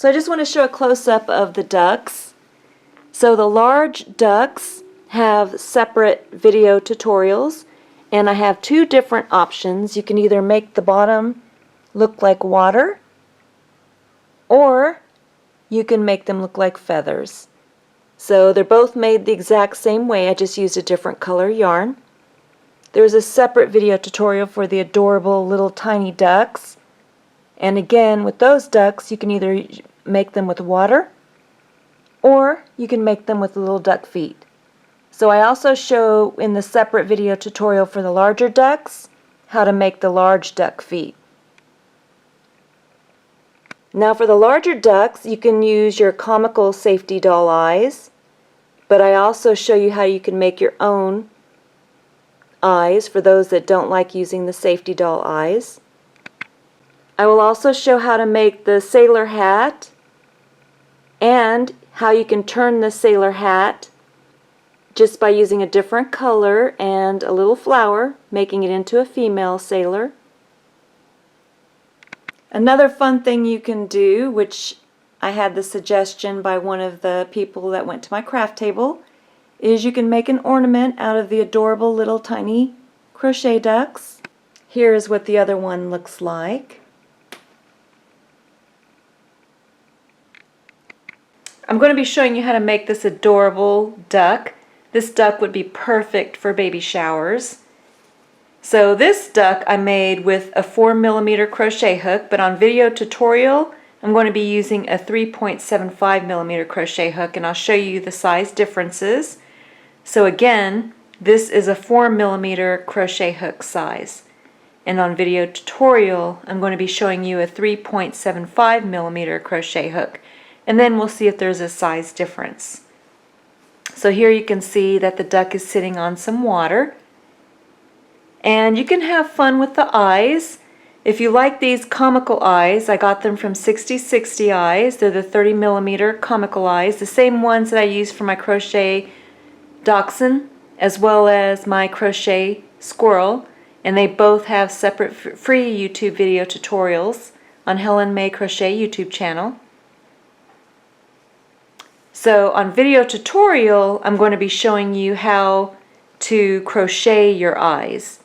So I just want to show a close-up of the ducks. So the large ducks have separate video tutorials, and I have two different options. You can either make the bottom look like water, or you can make them look like feathers. So they're both made the exact same way, I just used a different color yarn. There's a separate video tutorial for the adorable little tiny ducks. And again, with those ducks, you can either make them with water, or you can make them with little duck feet. So I also show in the separate video tutorial for the larger ducks how to make the large duck feet. Now for the larger ducks, you can use your comical safety doll eyes, but I also show you how you can make your own eyes for those that don't like using the safety doll eyes. I will also show how to make the sailor hat and how you can turn the sailor hat just by using a different color and a little flower, making it into a female sailor. Another fun thing you can do, which I had the suggestion by one of the people that went to my craft table, is you can make an ornament out of the adorable little tiny crochet ducks. Here is what the other one looks like. I'm going to be showing you how to make this adorable duck. This duck would be perfect for baby showers. So this duck I made with a 4mm crochet hook, but on video tutorial I'm going to be using a 3.75mm crochet hook, and I'll show you the size differences. So again, this is a 4mm crochet hook size, and on video tutorial I'm going to be showing you a 3.75mm crochet hook, and then we'll see if there's a size difference. So here you can see that the duck is sitting on some water, and you can have fun with the eyes. If you like these comical eyes, I got them from 6060 Eyes. They're the 30mm comical eyes, the same ones that I use for my crochet dachshund as well as my crochet squirrel, and they both have separate free YouTube video tutorials on Helenmay Crochet YouTube channel. So on video tutorial I'm going to be showing you how to crochet your eyes.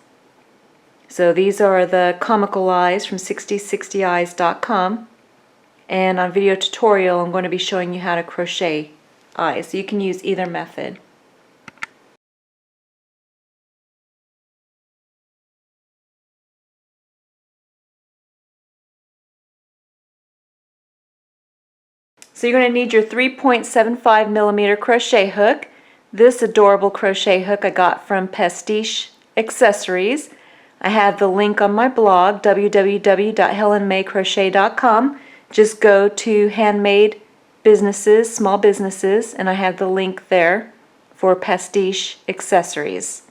So these are the comical eyes from 6060eyes.com, and on video tutorial I'm going to be showing you how to crochet eyes. So you can use either method. So you're going to need your 3.75mm crochet hook. This adorable crochet hook I got from Pastiche Accessories. I have the link on my blog, www.helenmaycrochet.com. Just go to handmade businesses, small businesses, and I have the link there for Pastiche Accessories.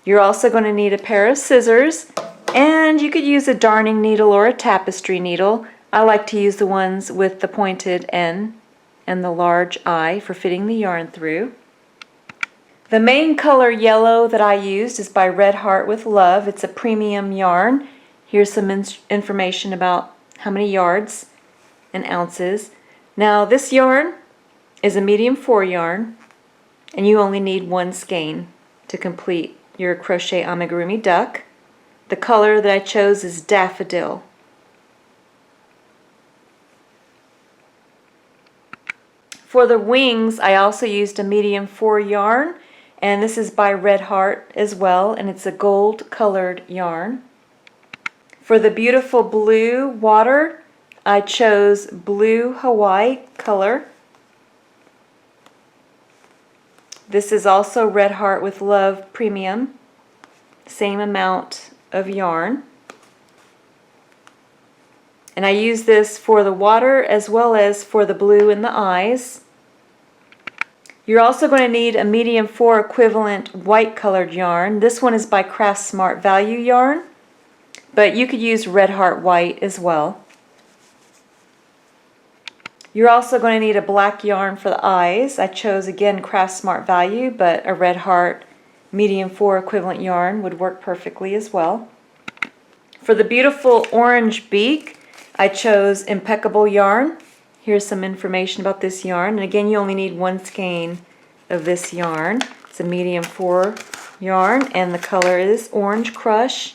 You're also going to need a pair of scissors, and you could use a darning needle or a tapestry needle. I like to use the ones with the pointed end and the large eye for fitting the yarn through. The main color yellow that I used is by Red Heart with Love. It's a premium yarn. Here's some information about how many yards and ounces. Now this yarn is a medium 4 yarn, and you only need one skein to complete your crochet amigurumi duck. The color that I chose is Daffodil. For the wings, I also used a medium 4 yarn, and this is by Red Heart as well, and it's a gold colored yarn. For the beautiful blue water, I chose Blue Hawaii color. This is also Red Heart with Love Premium, same amount of yarn. And I use this for the water as well as for the blue in the eyes. You're also going to need a medium 4 equivalent white colored yarn. This one is by Craft Smart Value yarn, but you could use Red Heart white as well. You're also going to need a black yarn for the eyes. I chose again Craft Smart Value, but a Red Heart medium 4 equivalent yarn would work perfectly as well. For the beautiful orange beak, I chose Impeccable yarn. Here's some information about this yarn. And again, you only need 1 skein of this yarn. It's a medium 4 yarn, and the color is Orange Crush.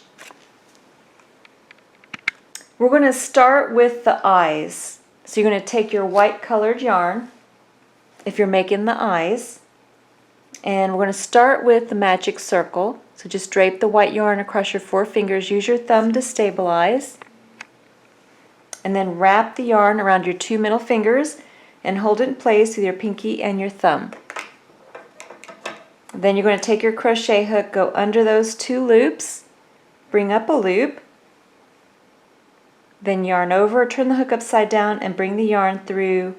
We're going to start with the eyes. So you're going to take your white colored yarn, if you're making the eyes, and we're going to start with the magic circle. So just drape the white yarn across your 4 fingers. Use your thumb to stabilize. And then wrap the yarn around your 2 middle fingers and hold it in place with your pinky and your thumb. Then you're going to take your crochet hook, go under those 2 loops, bring up a loop, then yarn over, turn the hook upside down, and bring the yarn through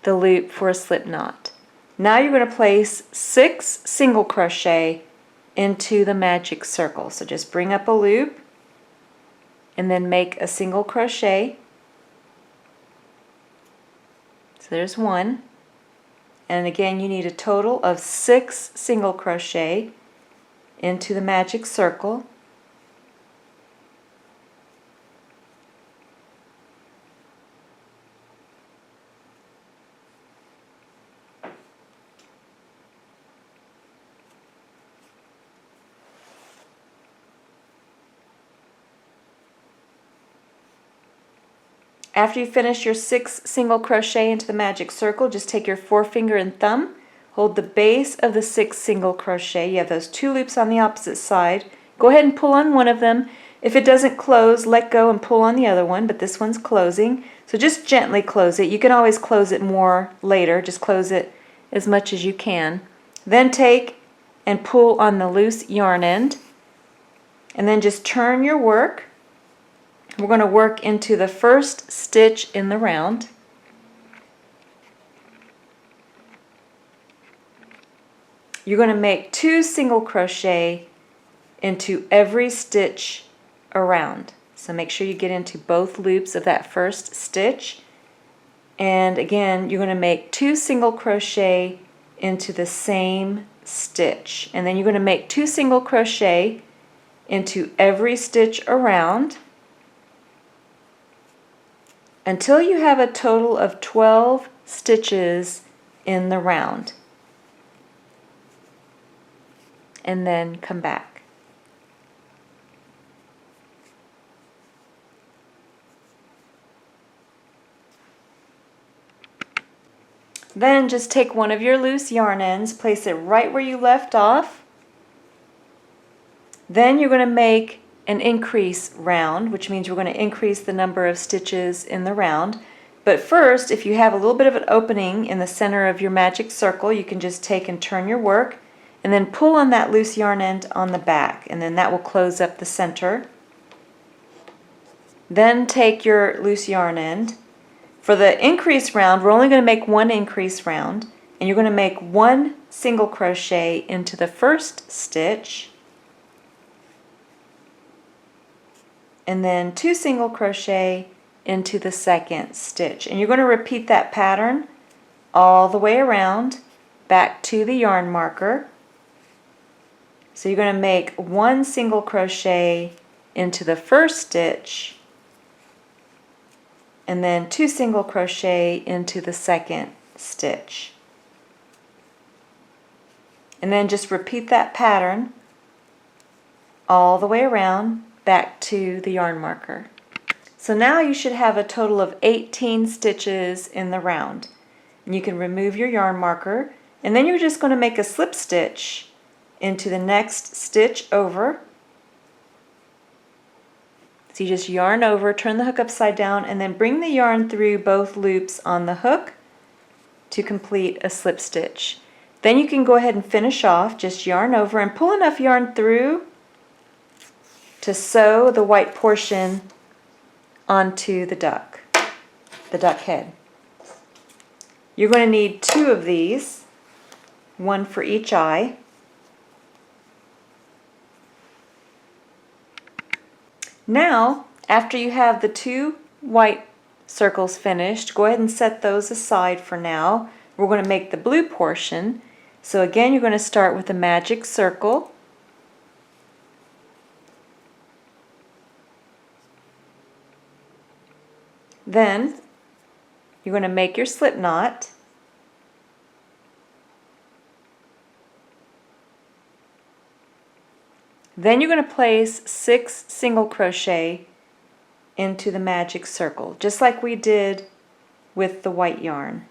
the loop for a slip knot. Now you're going to place 6 single crochet into the magic circle. So just bring up a loop and then make a single crochet. So there's 1. And again, you need a total of 6 single crochet into the magic circle. After you finish your 6 single crochet into the magic circle, just take your forefinger and thumb, hold the base of the 6 single crochet. You have those 2 loops on the opposite side. Go ahead and pull on one of them. If it doesn't close, let go and pull on the other one, but this one's closing. So just gently close it. You can always close it more later. Just close it as much as you can. Then take and pull on the loose yarn end, and then just turn your work. We're going to work into the first stitch in the round. You're going to make 2 single crochet into every stitch around. So make sure you get into both loops of that first stitch. And again, you're going to make 2 single crochet into the same stitch. And then you're going to make 2 single crochet into every stitch around until you have a total of 12 stitches in the round. And then come back. Then just take one of your loose yarn ends, place it right where you left off. Then you're going to make an increase round, which means we're going to increase the number of stitches in the round. But first, if you have a little bit of an opening in the center of your magic circle, you can just take and turn your work and then pull on that loose yarn end on the back, and then that will close up the center. Then take your loose yarn end. For the increase round, we're only going to make 1 increase round, and you're going to make 1 single crochet into the first stitch, and then 2 single crochet into the second stitch. And you're going to repeat that pattern all the way around back to the yarn marker. So you're going to make 1 single crochet into the first stitch, and then 2 single crochet into the second stitch. And then just repeat that pattern all the way around back to the yarn marker. So now you should have a total of 18 stitches in the round. And you can remove your yarn marker, and then you're just going to make a slip stitch into the next stitch over. So you just yarn over, turn the hook upside down, and then bring the yarn through both loops on the hook to complete a slip stitch. Then you can go ahead and finish off, just yarn over and pull enough yarn through to sew the white portion onto the duck head. You're going to need 2 of these, 1 for each eye. Now, after you have the 2 white circles finished, go ahead and set those aside for now. We're going to make the blue portion. So again, you're going to start with a magic circle. Then you're going to make your slip knot. Then you're going to place 6 single crochet into the magic circle, just like we did with the white yarn.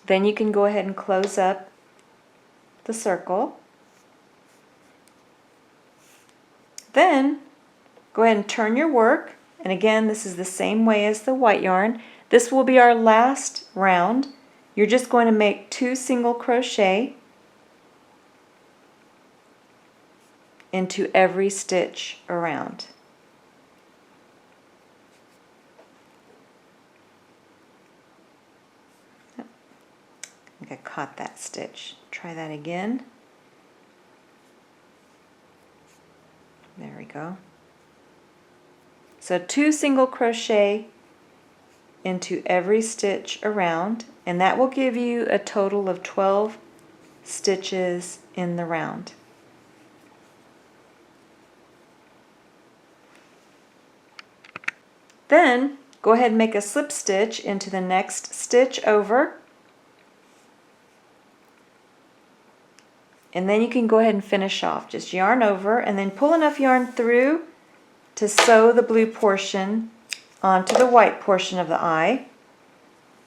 Then you can go ahead and close up the circle. Then go ahead and turn your work, and again this is the same way as the white yarn. This will be our last round. You're just going to make 2 single crochet into every stitch around. I think I caught that stitch. Try that again. There we go. So 2 single crochet into every stitch around, and that will give you a total of 12 stitches in the round. Then go ahead and make a slip stitch into the next stitch over, and then you can go ahead and finish off. Just yarn over and then pull enough yarn through to sew the blue portion onto the white portion of the eye.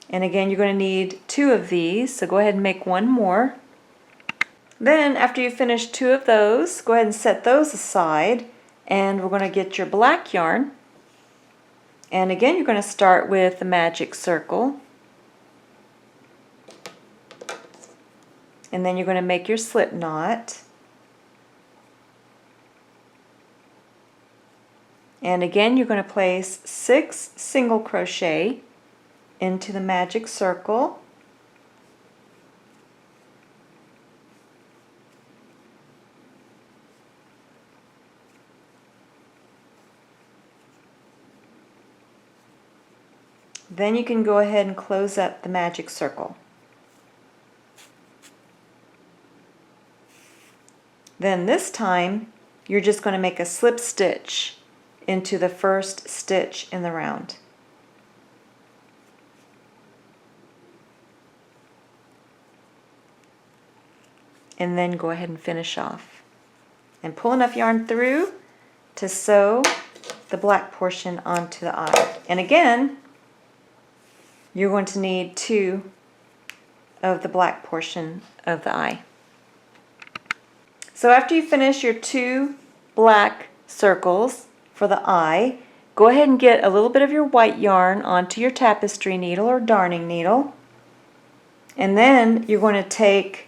And again, you're going to need 2 of these, so go ahead and make 1 more. Then after you finish 2 of those, go ahead and set those aside, and we're going to get your black yarn. And again, you're going to start with the magic circle, and then you're going to make your slip knot. And again, you're going to place 6 single crochet into the magic circle. Then you can go ahead and close up the magic circle. Then this time, you're just going to make a slip stitch into the first stitch in the round. And then go ahead and finish off. And pull enough yarn through to sew the black portion onto the eye. And again, you're going to need 2 of the black portion of the eye. So after you finish your 2 black circles for the eye, go ahead and get a little bit of your white yarn onto your tapestry needle or darning needle. And then you're going to take,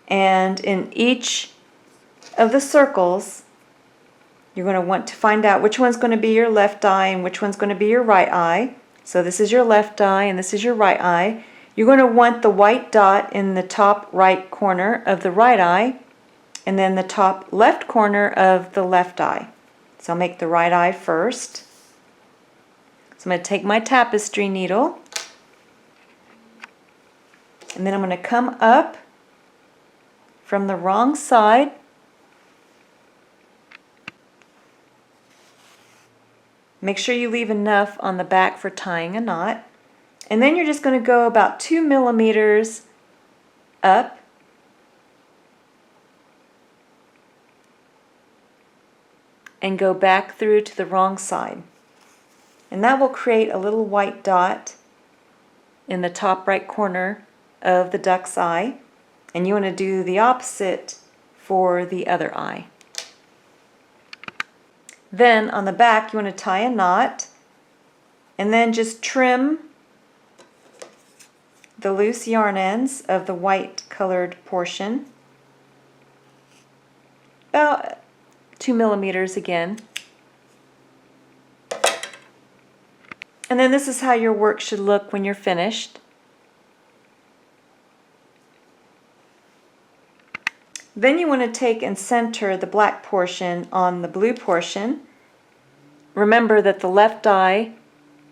and in each of the circles, you're going to want to find out which one's going to be your left eye and which one's going to be your right eye. So this is your left eye and this is your right eye. You're going to want the white dot in the top right corner of the right eye, and then the top left corner of the left eye. So I'll make the right eye first. So I'm going to take my tapestry needle, and then I'm going to come up from the wrong side Make sure you leave enough on the back for tying a knot. And then you're just going to go about 2 millimeters up and go back through to the wrong side. And that will create a little white dot in the top right corner of the duck's eye. And you want to do the opposite for the other eye. Then on the back you want to tie a knot and then just trim the loose yarn ends of the white colored portion, about 2 millimeters again. And then this is how your work should look when you're finished. Then you want to take and center the black portion on the blue portion. Remember that the left eye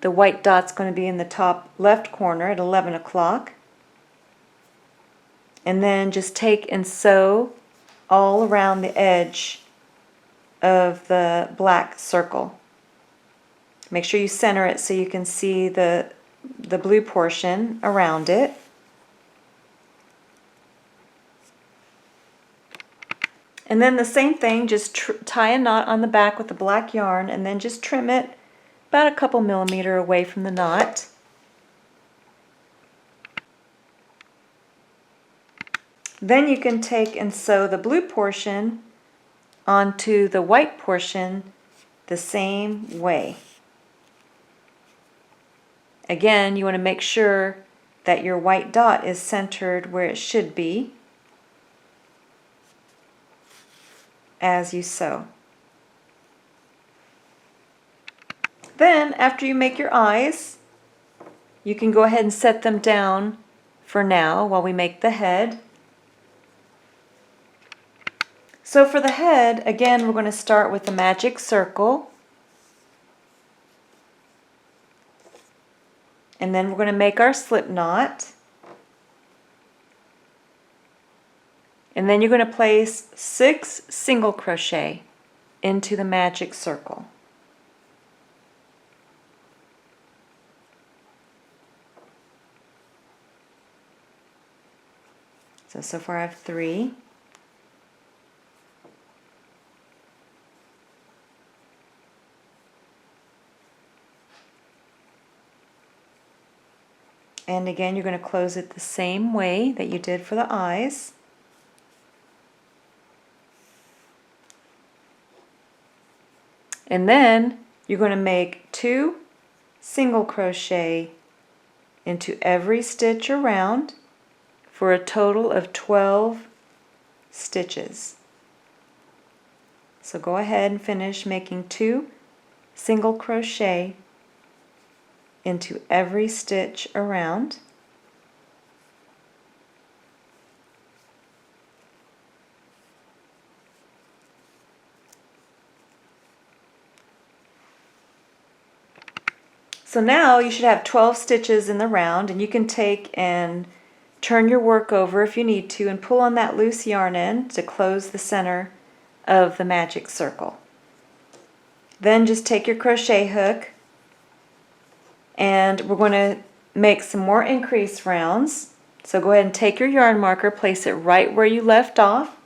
The white dot's going to be in the top left corner at 11 o'clock. And then just take and sew all around the edge of the black circle. Make sure you center it so you can see the blue portion around it. And then the same thing, just tie a knot on the back with the black yarn and then just trim it about a couple millimeter away from the knot. Then you can take and sew the blue portion onto the white portion the same way. Again, you want to make sure that your white dot is centered where it should be as you sew. Then, after you make your eyes, you can go ahead and set them down for now while we make the head. So for the head, again, we're going to start with the magic circle. And then we're going to make our slip knot. And then you're going to place 6 single crochet into the magic circle. So far I have 3. And again, you're going to close it the same way that you did for the eyes. And then you're going to make 2 single crochet into every stitch around for a total of 12 stitches. So go ahead and finish making 2 single crochet into every stitch around. So now you should have 12 stitches in the round, and you can take and turn your work over if you need to and pull on that loose yarn end to close the center of the magic circle. Then just take your crochet hook and we're going to make some more increase rounds. So go ahead and take your yarn marker, place it right where you left off.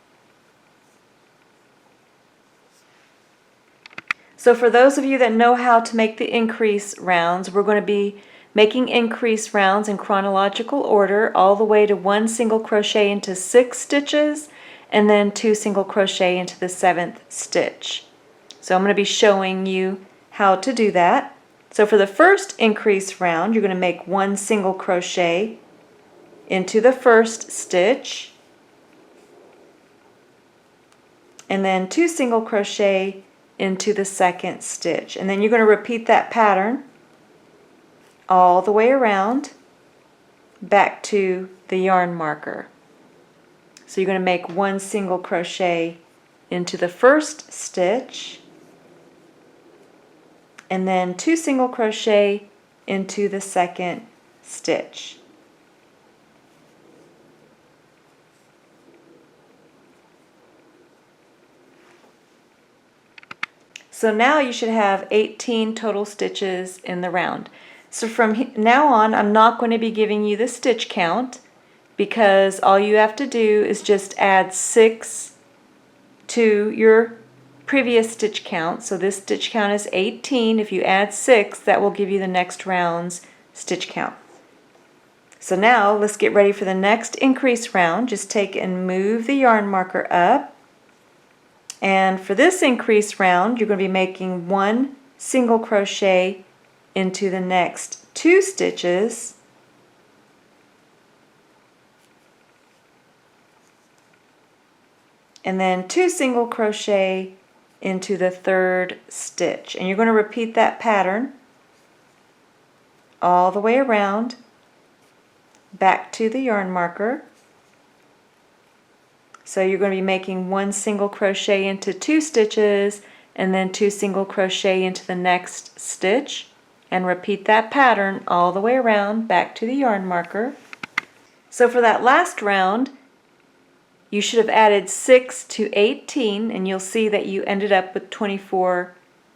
So for those of you that know how to make the increase rounds, we're going to be making increase rounds in chronological order all the way to 1 single crochet into 6 stitches and then 2 single crochet into the 7th stitch. So I'm going to be showing you how to do that. So for the first increase round, you're going to make 1 single crochet into the first stitch and then 2 single crochet into the second stitch. And then you're going to repeat that pattern all the way around back to the yarn marker. So you're going to make 1 single crochet into the first stitch and then 2 single crochet into the second stitch. So now you should have 18 total stitches in the round. So from now on, I'm not going to be giving you the stitch count because all you have to do is just add 6 to your previous stitch count. So this stitch count is 18. If you add 6, that will give you the next round's stitch count. So now let's get ready for the next increase round. Just take and move the yarn marker up. And for this increase round, you're going to be making 1 single crochet into the next 2 stitches and then 2 single crochet into the 3rd stitch. And you're going to repeat that pattern all the way around back to the yarn marker. So you're going to be making 1 single crochet into 2 stitches and then 2 single crochet into the next stitch and repeat that pattern all the way around back to the yarn marker. So for that last round, you should have added 6 to 18, and you'll see that you ended up with 24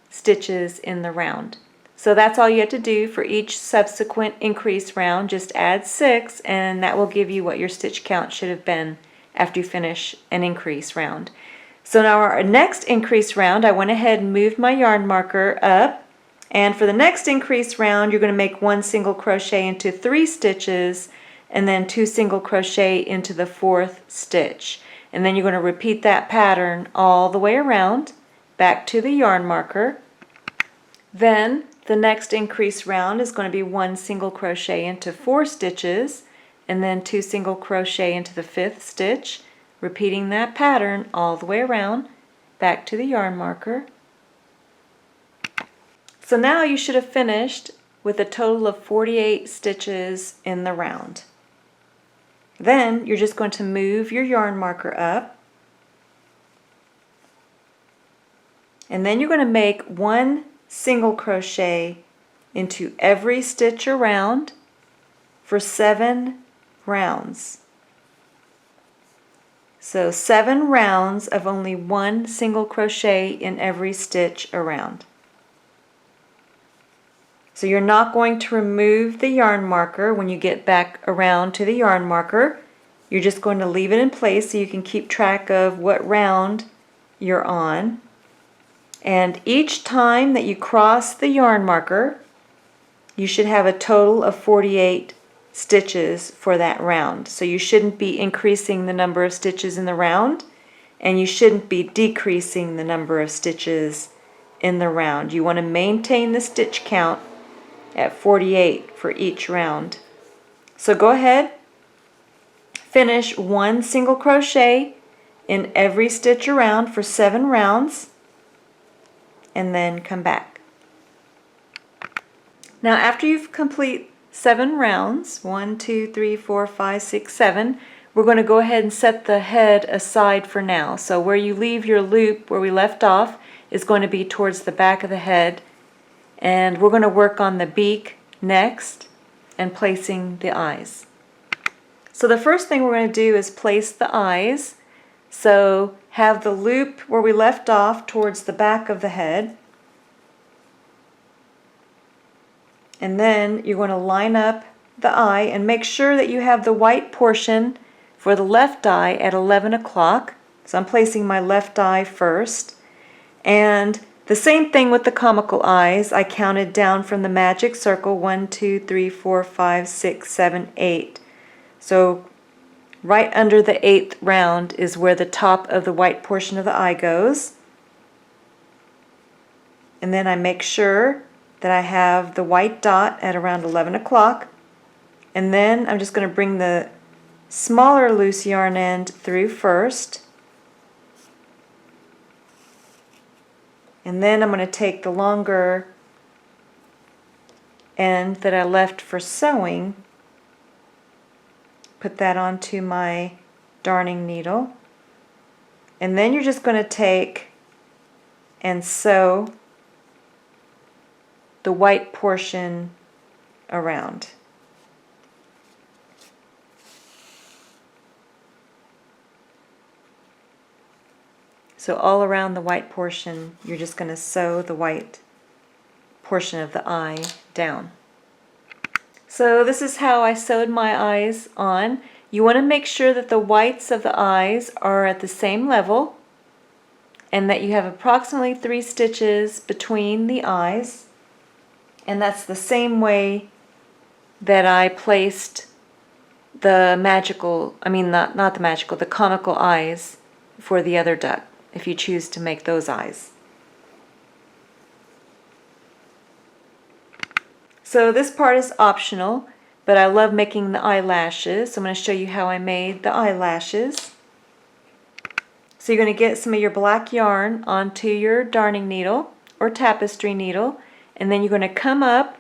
stitches in the round. So that's all you have to do for each subsequent increase round. Just add 6, and that will give you what your stitch count should have been after you finish an increase round. So now our next increase round, I went ahead and moved my yarn marker up, and for the next increase round, you're going to make 1 single crochet into 3 stitches, and then 2 single crochet into the 4th stitch. And then you're going to repeat that pattern all the way around back to the yarn marker. Then the next increase round is going to be 1 single crochet into 4 stitches, and then 2 single crochet into the 5th stitch, repeating that pattern all the way around back to the yarn marker. So now you should have finished with a total of 48 stitches in the round. Then you're just going to move your yarn marker up, and then you're going to make 1 single crochet into every stitch around for 7 rounds. So 7 rounds of only 1 single crochet in every stitch around. So you're not going to remove the yarn marker when you get back around to the yarn marker. You're just going to leave it in place so you can keep track of what round you're on. And each time that you cross the yarn marker, you should have a total of 48 stitches for that round. So you shouldn't be increasing the number of stitches in the round, and you shouldn't be decreasing the number of stitches in the round. You want to maintain the stitch count at 48 for each round. So go ahead, finish 1 single crochet in every stitch around for 7 rounds, and then come back. Now after you've complete 7 rounds, 1, 2, 3, 4, 5, 6, 7, we're going to go ahead and set the head aside for now. So where you leave your loop, where we left off, is going to be towards the back of the head, and we're going to work on the beak next and placing the eyes. So the first thing we're going to do is place the eyes. So have the loop where we left off towards the back of the head, and then you're going to line up the eye and make sure that you have the white portion for the left eye at 11 o'clock. So I'm placing my left eye first, and the same thing with the comical eyes. I counted down from the magic circle 1, 2, 3, 4, 5, 6, 7, 8. So right under the 8th round is where the top of the white portion of the eye goes. And then I make sure that I have the white dot at around 11 o'clock. And then I'm just going to bring the smaller loose yarn end through first. And then I'm going to take the longer end that I left for sewing, put that onto my darning needle, and then you're just going to take and sew the white portion around. So all around the white portion, you're just going to sew the white portion of the eye down. So this is how I sewed my eyes on. You want to make sure that the whites of the eyes are at the same level and that you have approximately 3 stitches between the eyes. And that's the same way that I placed the the comical eyes for the other duck, if you choose to make those eyes. So this part is optional, but I love making the eyelashes. So I'm going to show you how I made the eyelashes. So you're going to get some of your black yarn onto your darning needle or tapestry needle, and then you're going to come up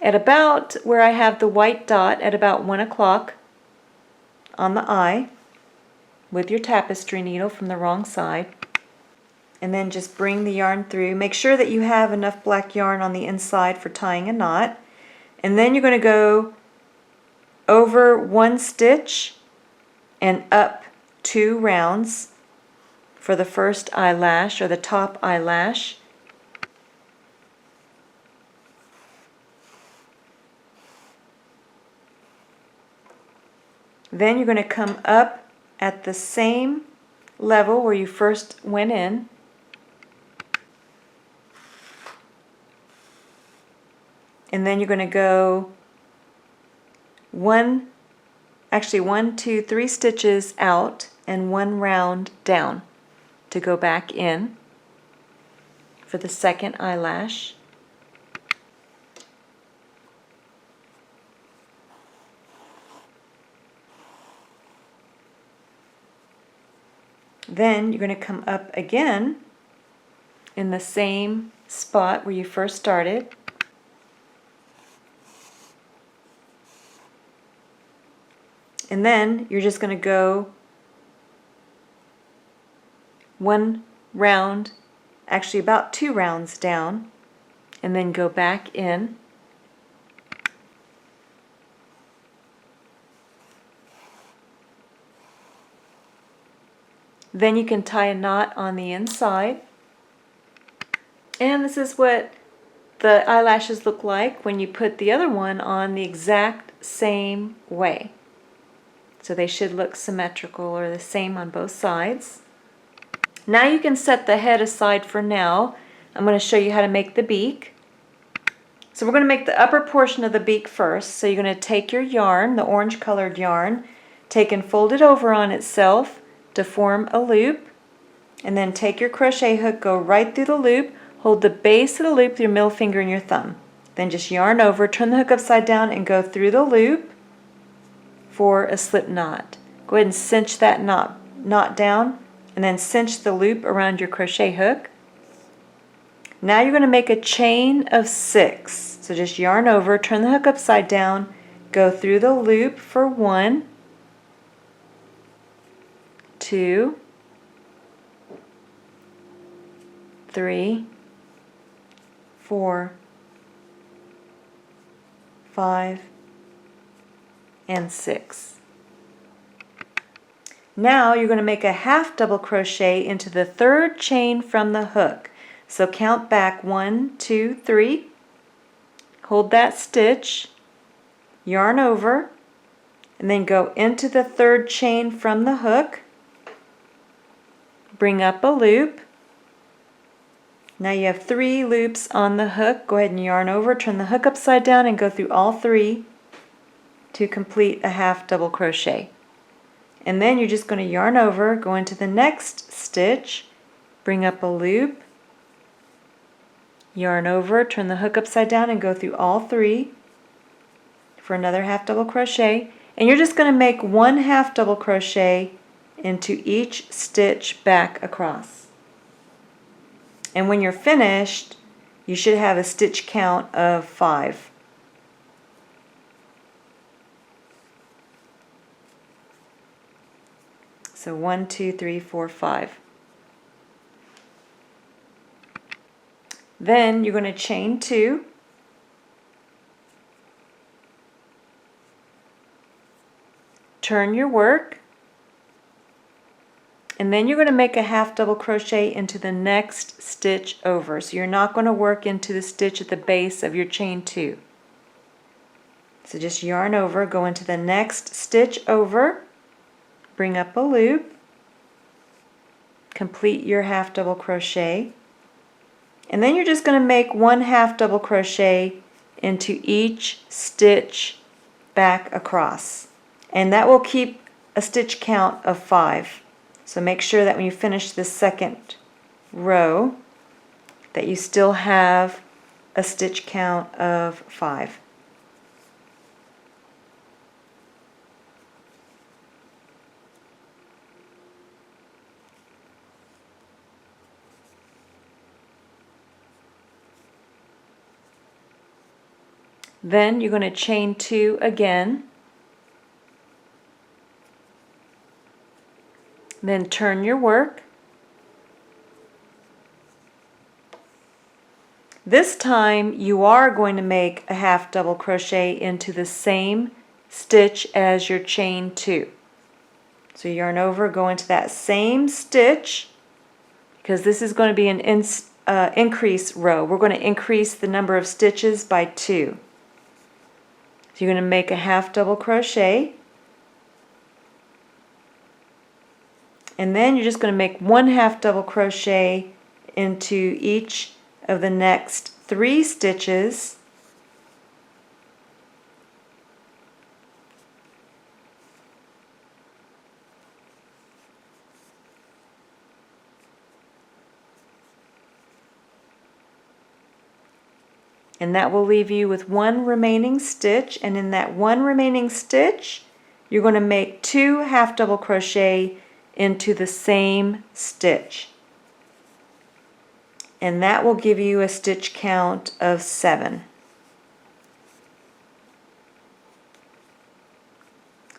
at about where I have the white dot at about 1 o'clock on the eye with your tapestry needle from the wrong side. and then just bring the yarn through. Make sure that you have enough black yarn on the inside for tying a knot. And then you're going to go over one stitch and up 2 rounds for the first eyelash or the top eyelash. Then you're going to come up at the same level where you first went in. And then you're going to go 1, 2, 3 stitches out and 1 round down to go back in for the second eyelash. Then you're going to come up again in the same spot where you first started. And then you're just going to go 1 round, actually about 2 rounds down, and then go back in. Then you can tie a knot on the inside. And this is what the eyelashes look like when you put the other one on the exact same way. So they should look symmetrical or the same on both sides. Now you can set the head aside for now. I'm going to show you how to make the beak. So we're going to make the upper portion of the beak first. So you're going to take your yarn, the orange colored yarn, take and fold it over on itself to form a loop, and then take your crochet hook, go right through the loop, hold the base of the loop with your middle finger and your thumb. Then just yarn over, turn the hook upside down, and go through the loop for a slip knot. Go ahead and cinch that knot down, and then cinch the loop around your crochet hook. Now you're going to make a chain of 6. So just yarn over, turn the hook upside down, go through the loop for 1, 2, 3, 4, 5, and 6. Now you're going to make a half double crochet into the 3rd chain from the hook. So count back 1, 2, 3, hold that stitch, yarn over, and then go into the 3rd chain from the hook, bring up a loop. Now you have 3 loops on the hook. Go ahead and yarn over, turn the hook upside down, and go through all 3 to complete a half double crochet. And then you're just going to yarn over, go into the next stitch, bring up a loop, yarn over, turn the hook upside down, and go through all 3 for another half double crochet. And you're just going to make 1 half double crochet into each stitch back across. And when you're finished, you should have a stitch count of 5. So 1, 2, 3, 4, 5. Then you're going to chain 2. Turn your work. And then you're going to make a half double crochet into the next stitch over. So you're not going to work into the stitch at the base of your chain 2. So just yarn over, go into the next stitch over, bring up a loop, complete your half double crochet, and then you're just going to make 1 half double crochet into each stitch back across. And that will keep a stitch count of 5. So make sure that when you finish this second row that you still have a stitch count of 5. Then you're going to chain 2 again. Then turn your work. This time you are going to make a half double crochet into the same stitch as your chain 2. So yarn over, go into that same stitch, because this is going to be an increase row. We're going to increase the number of stitches by 2. So you're going to make a half double crochet, and then you're just going to make 1 half double crochet into each of the next 3 stitches, and that will leave you with 1 remaining stitch, and in that 1 remaining stitch you're going to make 2 half double crochet into the same stitch, and that will give you a stitch count of 7.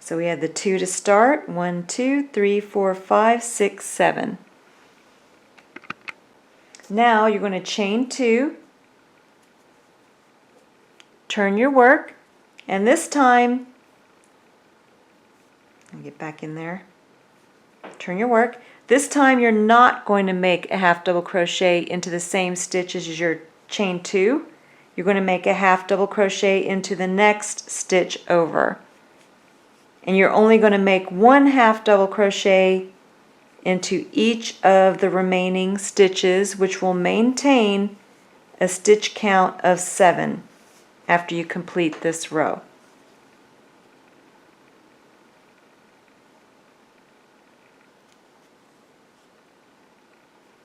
So we had the 2 to start, 1, 2, 3, 4, 5, 6, 7. Now you're going to chain 2, turn your work, and this time, I'll get back in there, turn your work. This time you're not going to make a half double crochet into the same stitch as your chain 2. You're going to make a half double crochet into the next stitch over. And you're only going to make 1 half double crochet into each of the remaining stitches, which will maintain a stitch count of 7 after you complete this row.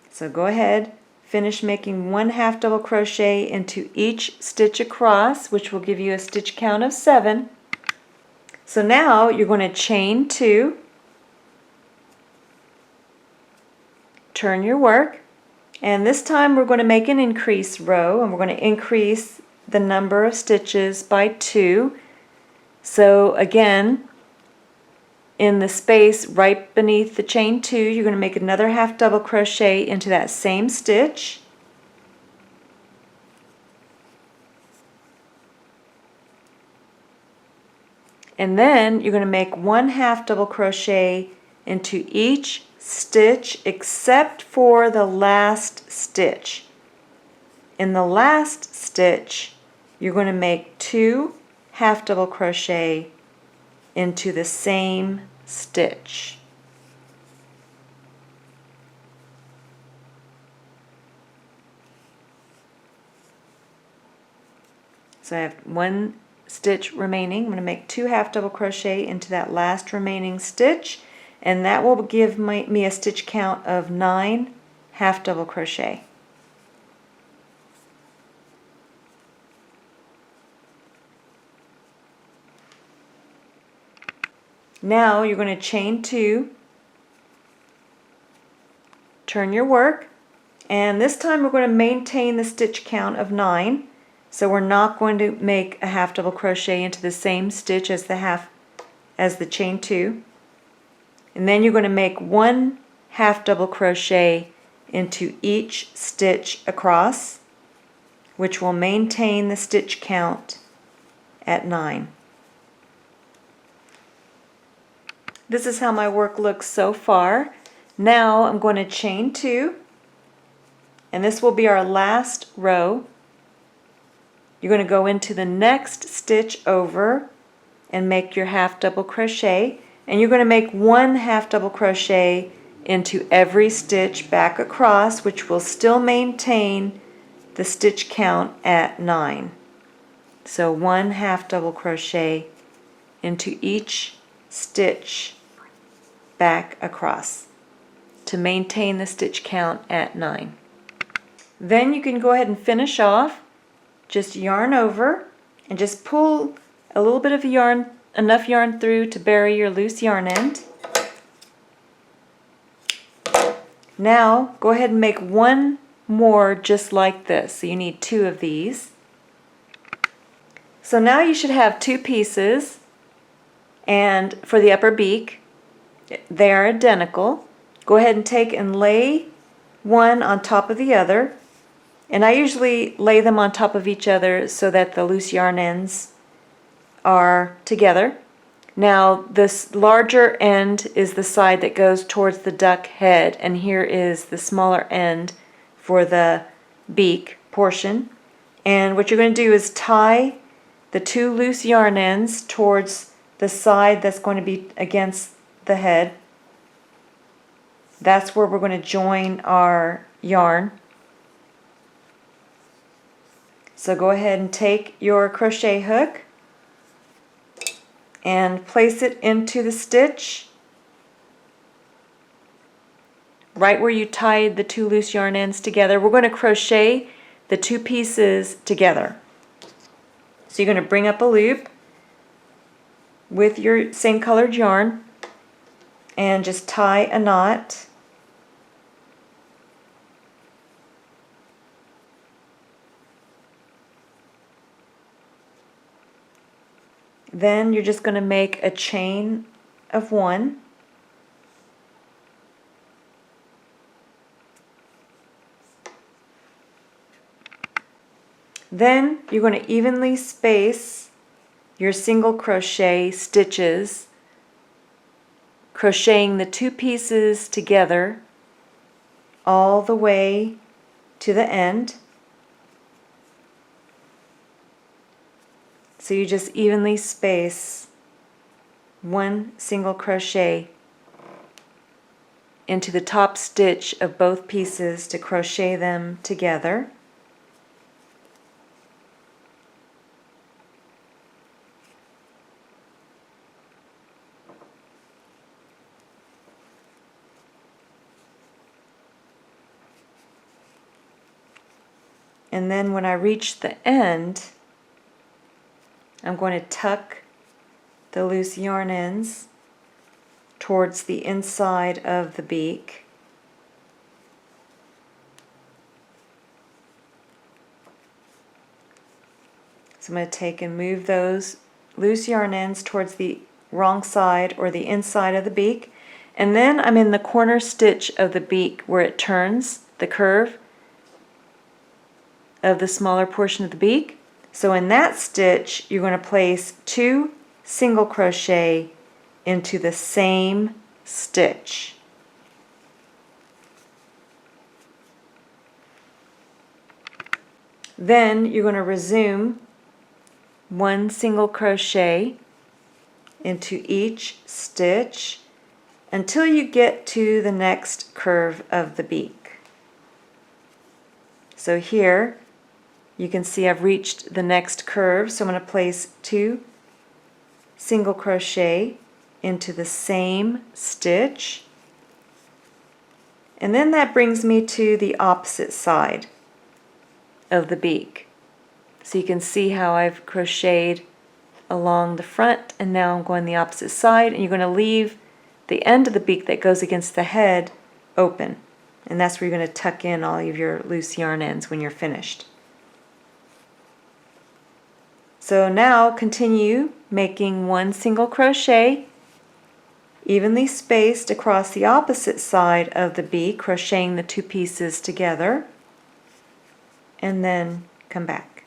So go ahead, finish making 1 half double crochet into each stitch across, which will give you a stitch count of 7. So now you're going to chain 2, turn your work, and this time we're going to make an increase row, and we're going to increase the number of stitches by 2. So again, in the space right beneath the chain 2, you're going to make another half double crochet into that same stitch, and then you're going to make 1 half double crochet into each stitch except for the last stitch. In the last stitch you're going to make 2 half double crochet into the same stitch. So I have 1 stitch remaining. I'm going to make 2 half double crochet into that last remaining stitch, and that will give me a stitch count of 9 half double crochet. Now you're going to chain 2, turn your work, and this time we're going to maintain the stitch count of 9. So we're not going to make a half double crochet into the same stitch as the chain 2. And then you're going to make 1 half double crochet into each stitch across, which will maintain the stitch count at 9. This is how my work looks so far. Now I'm going to chain 2, and this will be our last row. You're going to go into the next stitch over and make your half double crochet, and you're going to make 1 half double crochet into every stitch back across, which will still maintain the stitch count at 9. So 1 half double crochet into each stitch back across to maintain the stitch count at 9. Then you can go ahead and finish off. Just yarn over and just pull a little bit of yarn, enough yarn through to bury your loose yarn end. Now go ahead and make 1 more just like this. So you need 2 of these. So now you should have 2 pieces, and for the upper beak they are identical. Go ahead and take and lay one on top of the other, And I usually lay them on top of each other so that the loose yarn ends are together. Now this larger end is the side that goes towards the duck head, and here is the smaller end for the beak portion. And what you're going to do is tie the two loose yarn ends towards the side that's going to be against the head. That's where we're going to join our yarn. So go ahead and take your crochet hook and place it into the stitch right where you tied the two loose yarn ends together. We're going to crochet the two pieces together. So you're going to bring up a loop with your same colored yarn and just tie a knot. Then you're just going to make a chain of 1. Then you're going to evenly space your single crochet stitches, crocheting the two pieces together all the way to the end. So you just evenly space 1 single crochet into the top stitch of both pieces to crochet them together. And then when I reach the end, I'm going to tuck the loose yarn ends towards the inside of the beak. So I'm going to take and move those loose yarn ends towards the wrong side or the inside of the beak. And then I'm in the corner stitch of the beak where it turns, the curve of the smaller portion of the beak. So in that stitch, you're going to place 2 single crochet into the same stitch. Then you're going to resume 1 single crochet into each stitch until you get to the next curve of the beak. So here you can see I've reached the next curve, so I'm going to place 2 single crochet into the same stitch, and then that brings me to the opposite side of the beak. So you can see how I've crocheted along the front, and now I'm going the opposite side, and you're going to leave the end of the beak that goes against the head open, and that's where you're going to tuck in all of your loose yarn ends when you're finished. So now continue making 1 single crochet evenly spaced across the opposite side of the beak, crocheting the 2 pieces together, and then come back.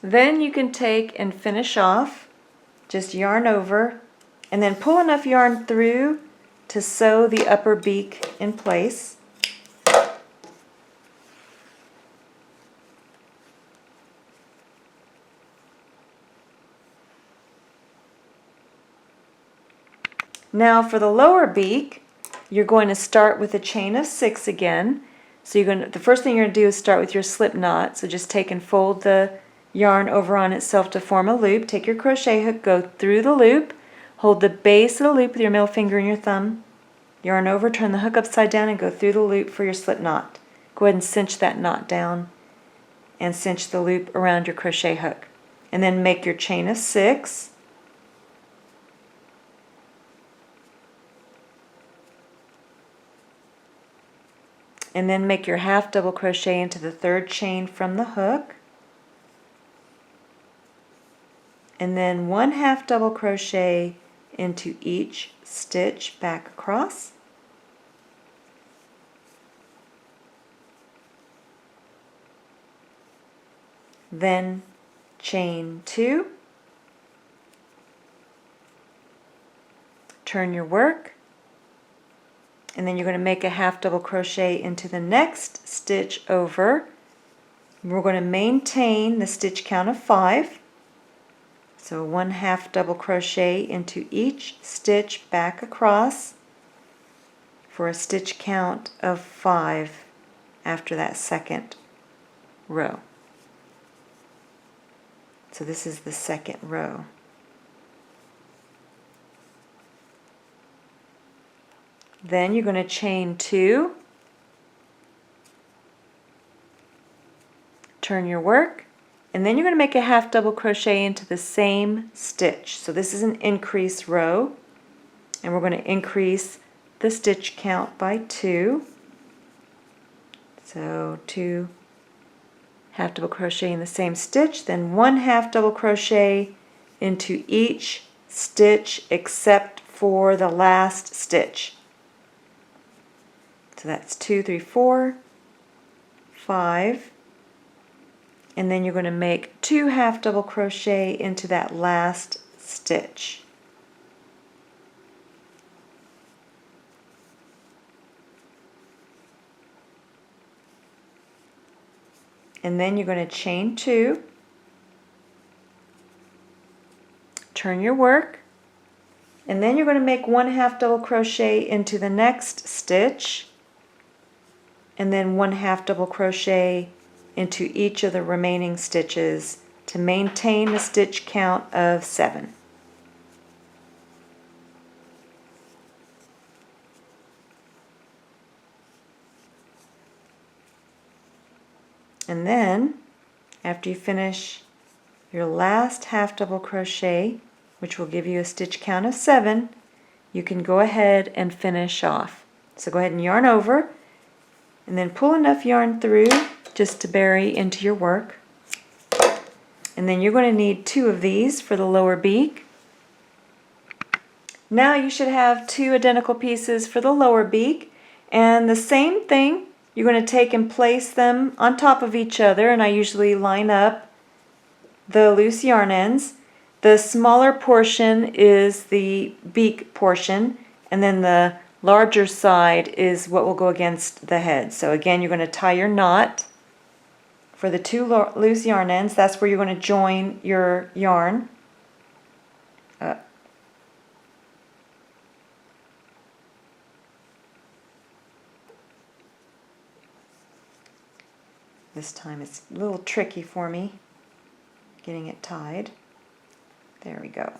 Then you can take and finish off, just yarn over, and then pull enough yarn through to sew the upper beak in place. Now for the lower beak, you're going to start with a chain of 6 again. So the first thing you're going to do is start with your slip knot. So just take and fold the yarn over on itself to form a loop. Take your crochet hook, go through the loop, hold the base of the loop with your middle finger and your thumb, yarn over, turn the hook upside down and go through the loop for your slip knot. Go ahead and cinch that knot down and cinch the loop around your crochet hook. And then make your chain of 6. And then make your half double crochet into the 3rd chain from the hook, and then 1 half double crochet into each stitch back across, then chain 2, turn your work, and then you're going to make a half double crochet into the next stitch over. We're going to maintain the stitch count of 5. So 1 half double crochet into each stitch back across for a stitch count of 5 after that second row. So this is the second row. Then you're going to chain 2, turn your work, and then you're going to make a half double crochet into the same stitch. So this is an increase row, and we're going to increase the stitch count by 2. So 2 half double crochet in the same stitch, then 1 half double crochet into each stitch except for the last stitch. So that's 2, 3, 4, 5, and then you're going to make 2 half double crochet into that last stitch. And then you're going to chain 2, turn your work, and then you're going to make 1 half double crochet into the next stitch, and then 1 half double crochet into each of the remaining stitches to maintain the stitch count of 7. And then after you finish your last half double crochet, which will give you a stitch count of 7, you can go ahead and finish off. So go ahead and yarn over, and then pull enough yarn through just to bury into your work. And then you're going to need 2 of these for the lower beak. Now you should have 2 identical pieces for the lower beak, and the same thing, you're going to take and place them on top of each other, and I usually line up the loose yarn ends. The smaller portion is the beak portion, and then the larger side is what will go against the head. So again, you're going to tie your knot for the 2 loose yarn ends. That's where you're going to join your yarn up. This time it's a little tricky for me getting it tied. There we go.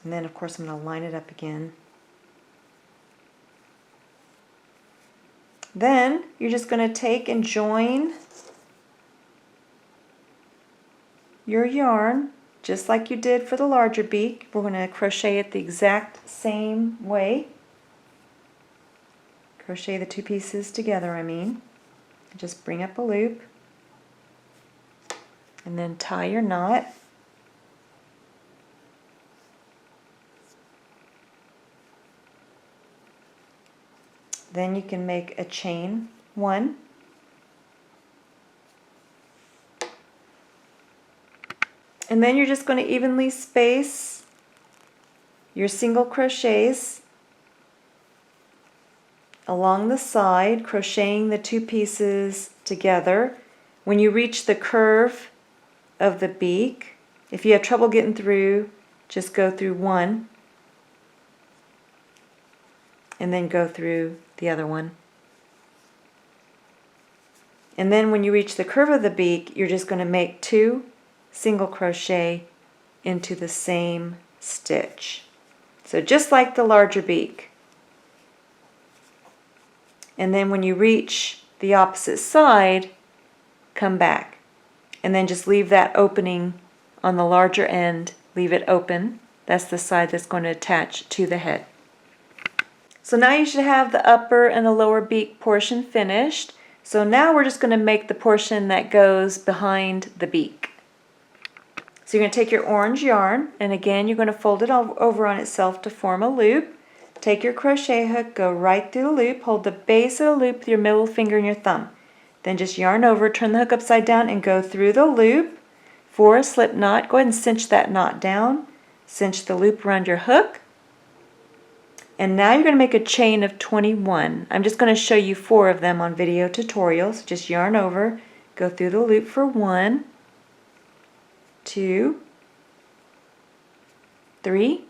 And then of course I'm going to line it up again. Then you're just going to take and join your yarn just like you did for the larger beak. We're going to crochet it the exact same way. Crochet the 2 pieces together, Just bring up a loop and then tie your knot. Then you can make a chain 1, and then you're just going to evenly space your single crochets along the side, crocheting the 2 pieces together. When you reach the curve of the beak, if you have trouble getting through, just go through 1 and then go through the other one. And then when you reach the curve of the beak, you're just going to make 2 single crochet into the same stitch. So just like the larger beak. And then when you reach the opposite side, come back. And then just leave that opening on the larger end, leave it open. That's the side that's going to attach to the head. So now you should have the upper and the lower beak portion finished. So now we're just going to make the portion that goes behind the beak. So you're going to take your orange yarn, and again you're going to fold it over on itself to form a loop. take your crochet hook, go right through the loop, hold the base of the loop with your middle finger and your thumb. Then just yarn over, turn the hook upside down, and go through the loop for a slip knot. Go ahead and cinch that knot down. Cinch the loop around your hook. And now you're going to make a chain of 21. I'm just going to show you 4 of them on video tutorials. Just yarn over, go through the loop for 1, 2, 3,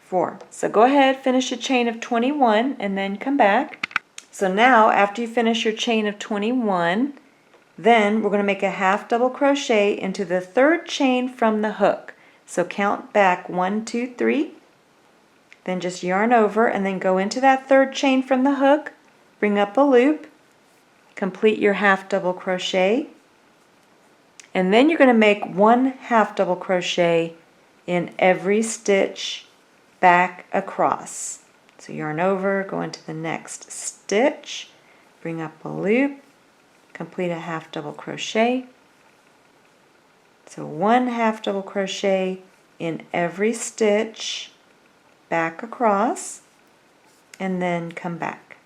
4. So go ahead, finish a chain of 21 and then come back. So now after you finish your chain of 21, then we're going to make a half double crochet into the 3rd chain from the hook. So count back 1, 2, 3. Then just yarn over and then go into that 3rd chain from the hook, bring up a loop, complete your half double crochet, and then you're going to make 1 half double crochet in every stitch back across. So yarn over, go into the next stitch, bring up a loop, complete a half double crochet. So 1 half double crochet in every stitch back across, and then come back.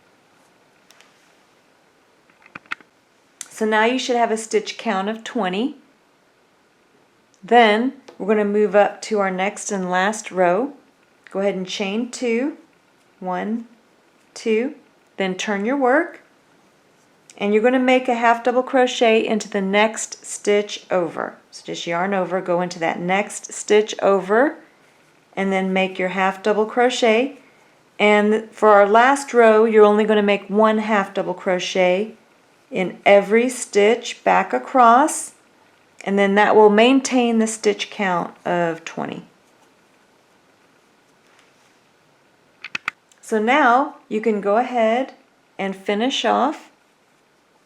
So now you should have a stitch count of 20. Then we're going to move up to our next and last row. Go ahead and chain 2, 1, 2, then turn your work, and you're going to make a half double crochet into the next stitch over. So just yarn over, go into that next stitch over, and then make your half double crochet. And for our last row, you're only going to make 1 half double crochet in every stitch back across, and then that will maintain the stitch count of 20. So now you can go ahead and finish off.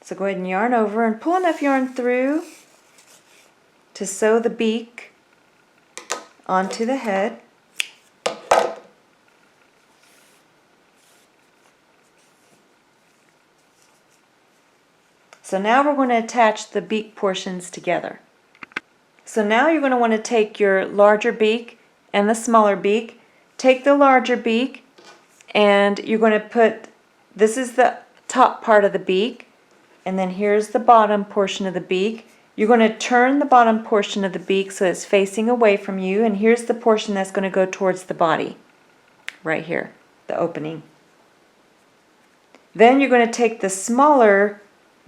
So go ahead and yarn over and pull enough yarn through to sew the beak onto the head. So now we're going to attach the beak portions together. So now you're going to want to take your larger beak and the smaller beak. Take the larger beak and you're going to put, this is the top part of the beak, and then here's the bottom portion of the beak. You're going to turn the bottom portion of the beak so it's facing away from you, and here's the portion that's going to go towards the body, right here, the opening. Then you're going to take the smaller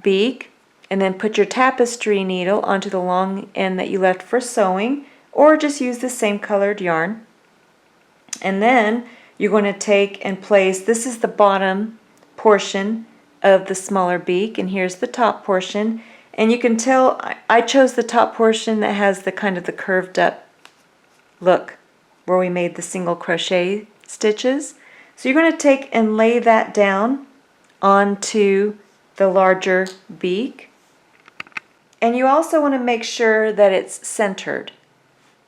beak and then put your tapestry needle onto the long end that you left for sewing, or just use the same colored yarn. And then you're going to take and place, this is the bottom portion of the smaller beak, and here's the top portion. And you can tell I chose the top portion that has the kind of the curved up look where we made the single crochet stitches. So you're going to take and lay that down onto the larger beak. And you also want to make sure that it's centered.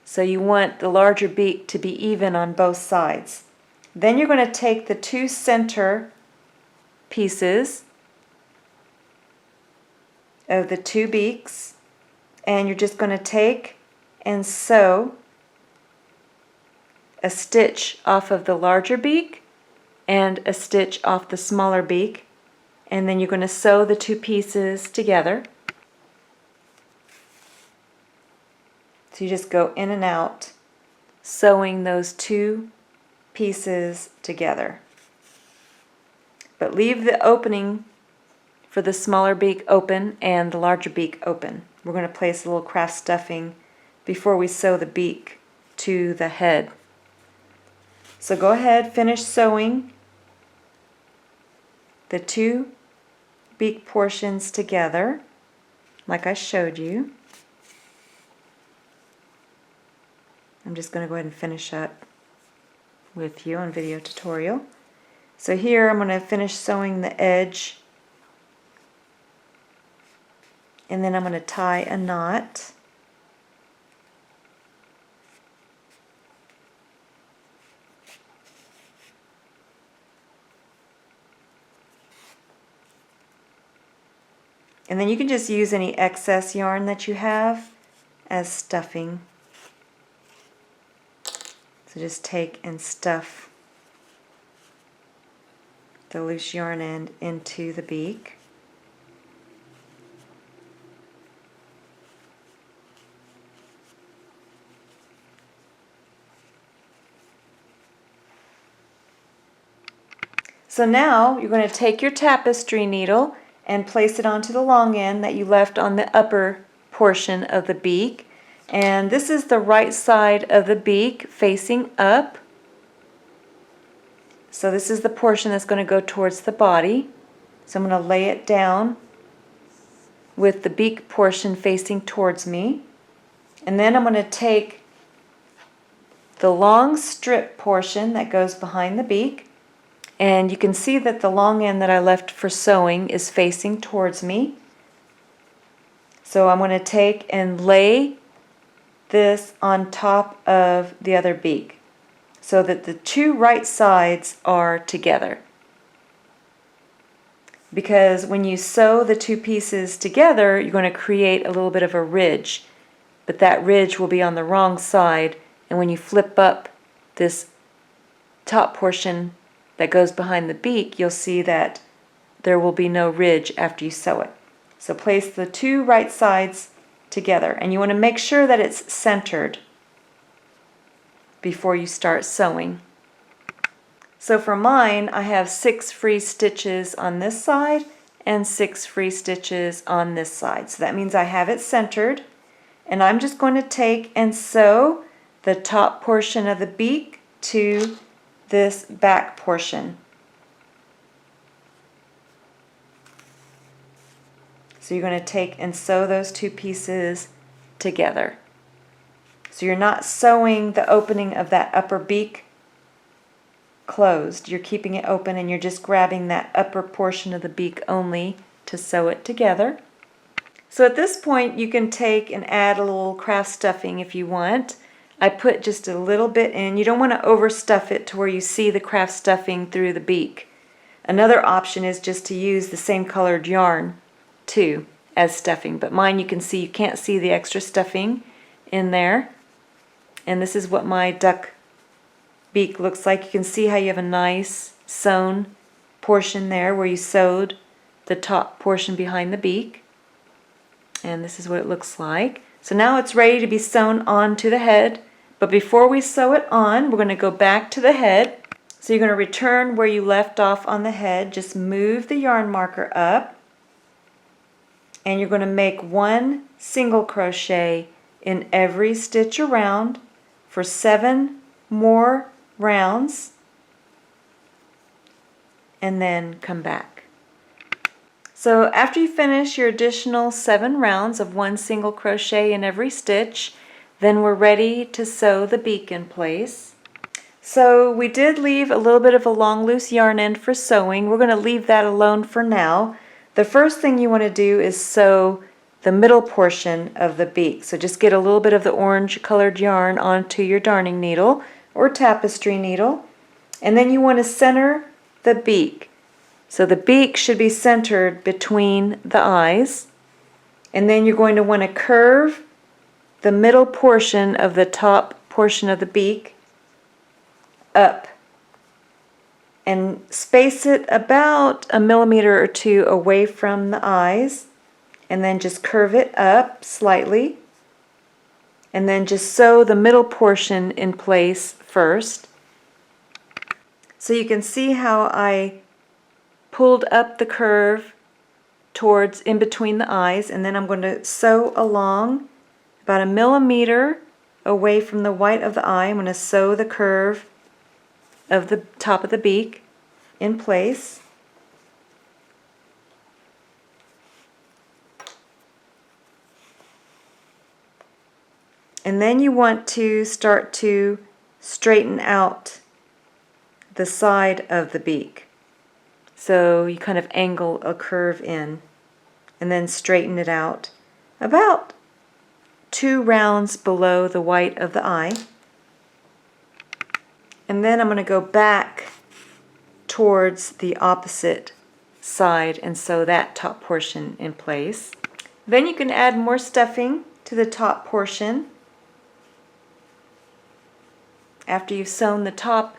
So you want the larger beak to be even on both sides. Then you're going to take the 2 center pieces of the 2 beaks, and you're just going to take and sew a stitch off of the larger beak and a stitch off the smaller beak, and then you're going to sew the 2 pieces together. So you just go in and out sewing those 2 pieces together. But leave the opening for the smaller beak open and the larger beak open. We're going to place a little craft stuffing before we sew the beak to the head. So go ahead, finish sewing the 2 beak portions together like I showed you. I'm just going to go ahead and finish up with you on video tutorial. So here I'm going to finish sewing the edge, and then I'm going to tie a knot. And then you can just use any excess yarn that you have as stuffing. So just take and stuff the loose yarn end into the beak. So now you're going to take your tapestry needle and place it onto the long end that you left on the upper portion of the beak. And this is the right side of the beak facing up. So this is the portion that's going to go towards the body. So I'm going to lay it down with the beak portion facing towards me. And then I'm going to take the long strip portion that goes behind the beak. And you can see that the long end that I left for sewing is facing towards me. So I'm going to take and lay this on top of the other beak so that the two right sides are together. Because when you sew the two pieces together, you're going to create a little bit of a ridge. But that ridge will be on the wrong side, and when you flip up this top portion that goes behind the beak, you'll see that there will be no ridge after you sew it. So place the two right sides together, and you want to make sure that it's centered before you start sewing. So for mine, I have 6 free stitches on this side and 6 free stitches on this side. So that means I have it centered, and I'm just going to take and sew the top portion of the beak to this back portion. So you're going to take and sew those two pieces together. So you're not sewing the opening of that upper beak closed. You're keeping it open, and you're just grabbing that upper portion of the beak only to sew it together. So at this point you can take and add a little craft stuffing if you want. I put just a little bit in. You don't want to overstuff it to where you see the craft stuffing through the beak. Another option is just to use the same colored yarn too as stuffing, but mine you can see, you can't see the extra stuffing in there. And this is what my duck beak looks like. You can see how you have a nice sewn portion there where you sewed the top portion behind the beak. And this is what it looks like. So now it's ready to be sewn onto the head. But before we sew it on, we're going to go back to the head. So you're going to return where you left off on the head. Just move the yarn marker up. And you're going to make 1 single crochet in every stitch around for 7 more rounds, and then come back. So after you finish your additional 7 rounds of 1 single crochet in every stitch, then we're ready to sew the beak in place. So we did leave a little bit of a long loose yarn end for sewing. We're going to leave that alone for now. The first thing you want to do is sew the middle portion of the beak. So just get a little bit of the orange colored yarn onto your darning needle or tapestry needle, and then you want to center the beak. So the beak should be centered between the eyes, and then you're going to want to curve the middle portion of the top portion of the beak up and space it about 1 millimeter or 2 away from the eyes, and then just curve it up slightly, and then just sew the middle portion in place first. So you can see how I pulled up the curve towards in between the eyes, and then I'm going to sew along about 1 millimeter away from the white of the eye. I'm going to sew the curve of the top of the beak in place. And then you want to start to straighten out the side of the beak. So you kind of angle a curve in and then straighten it out about 2 rounds below the white of the eye. And then I'm going to go back towards the opposite side and sew that top portion in place. Then you can add more stuffing to the top portion after you've sewn the top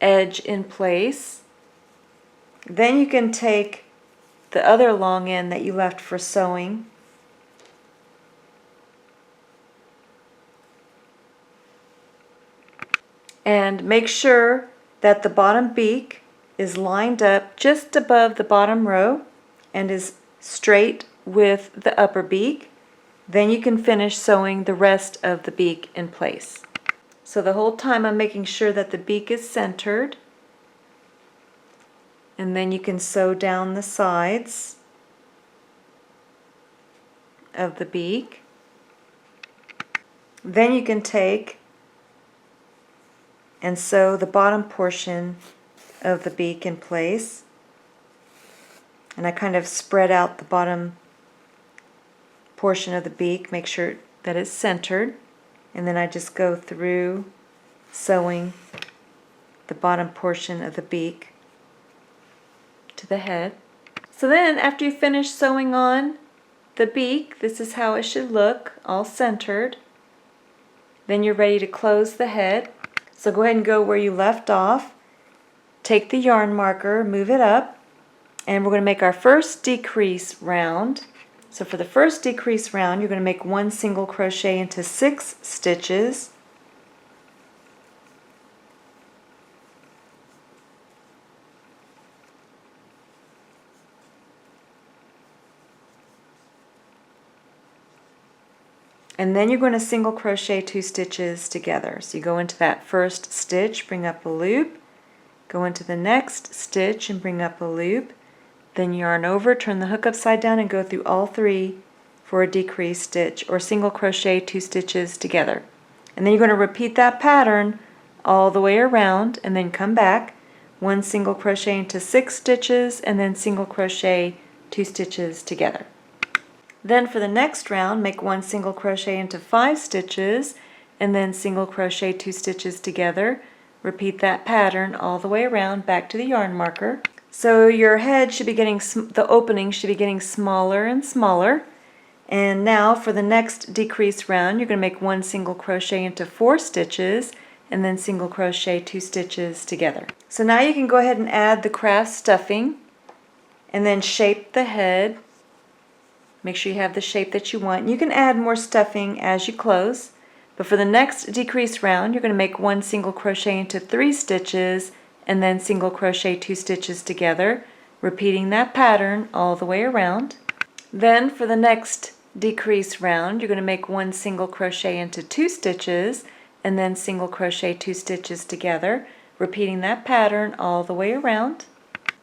edge in place, then you can take the other long end that you left for sewing and make sure that the bottom beak is lined up just above the bottom row and is straight with the upper beak. Then you can finish sewing the rest of the beak in place. So the whole time I'm making sure that the beak is centered, and then you can sew down the sides of the beak. Then you can take and sew the bottom portion of the beak in place. And I kind of spread out the bottom portion of the beak, make sure that it's centered, and then I just go through sewing the bottom portion of the beak to the head. So then after you finish sewing on the beak, this is how it should look, all centered. Then you're ready to close the head. So go ahead and go where you left off. Take the yarn marker, move it up, and we're going to make our first decrease round. So for the first decrease round, you're going to make 1 single crochet into 6 stitches. And then you're going to single crochet 2 stitches together. So you go into that first stitch, bring up a loop, go into the next stitch and bring up a loop, then yarn over, turn the hook upside down and go through all 3 for a decrease stitch, or single crochet 2 stitches together. And then you're going to repeat that pattern all the way around and then come back, 1 single crochet into 6 stitches and then single crochet 2 stitches together. Then for the next round, make 1 single crochet into 5 stitches and then single crochet 2 stitches together. Repeat that pattern all the way around back to the yarn marker. So your head should be getting, the opening should be getting smaller and smaller. And now for the next decrease round, you're going to make 1 single crochet into 4 stitches and then single crochet 2 stitches together. So now you can go ahead and add the craft stuffing and then shape the head. Make sure you have the shape that you want. You can add more stuffing as you close, but for the next decrease round, you're going to make 1 single crochet into 3 stitches and then single crochet 2 stitches together, repeating that pattern all the way around. Then for the next decrease round, you're going to make 1 single crochet into 2 stitches and then single crochet 2 stitches together, repeating that pattern all the way around.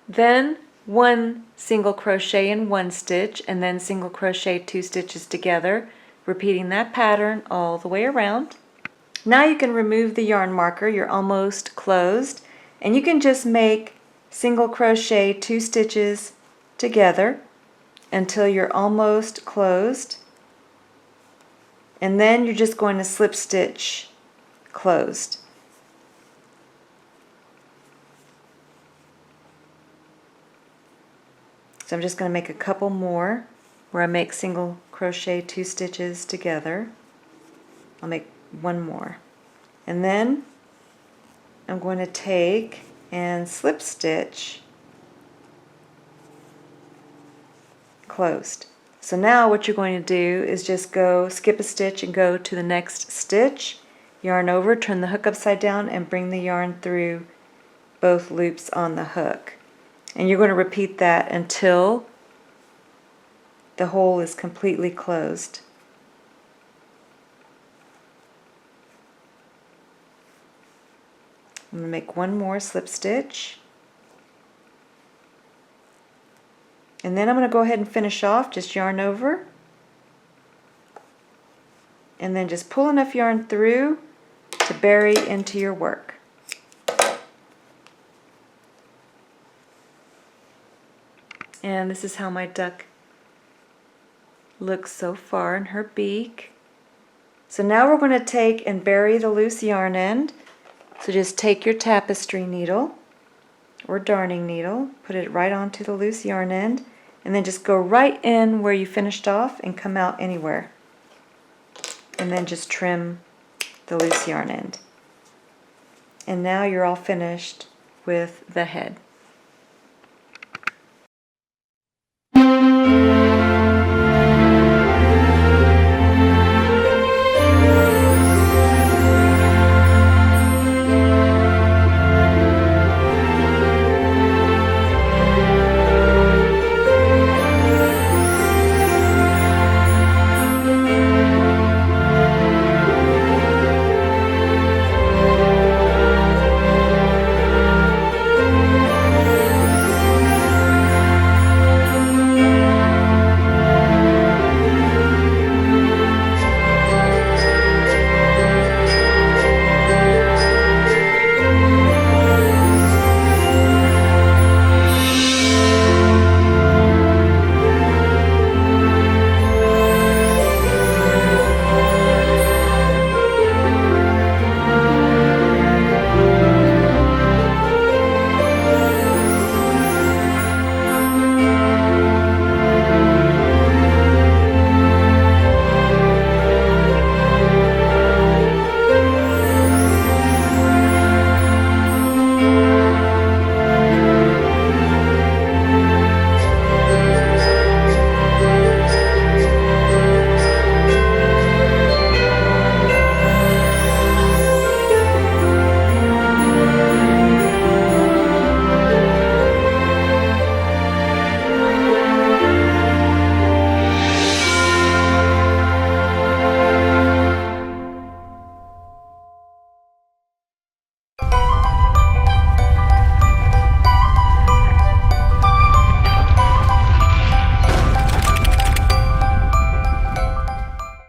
Then 1 single crochet in 1 stitch and then single crochet 2 stitches together, repeating that pattern all the way around. Now you can remove the yarn marker, you're almost closed, and you can just make single crochet 2 stitches together until you're almost closed, and then you're just going to slip stitch closed. So I'm just going to make a couple more where I make single crochet 2 stitches together. I'll make 1 more. And then I'm going to take and slip stitch closed. So now what you're going to do is just go skip a stitch and go to the next stitch, yarn over, turn the hook upside down and bring the yarn through both loops on the hook. And you're going to repeat that until the hole is completely closed. I'm going to make 1 more slip stitch. And then I'm going to go ahead and finish off, just yarn over. And then just pull enough yarn through to bury into your work. And this is how my duck looks so far in her beak. So now we're going to take and bury the loose yarn end. So just take your tapestry needle or darning needle, put it right onto the loose yarn end, and then just go right in where you finished off and come out anywhere. And then just trim the loose yarn end. And now you're all finished with the head.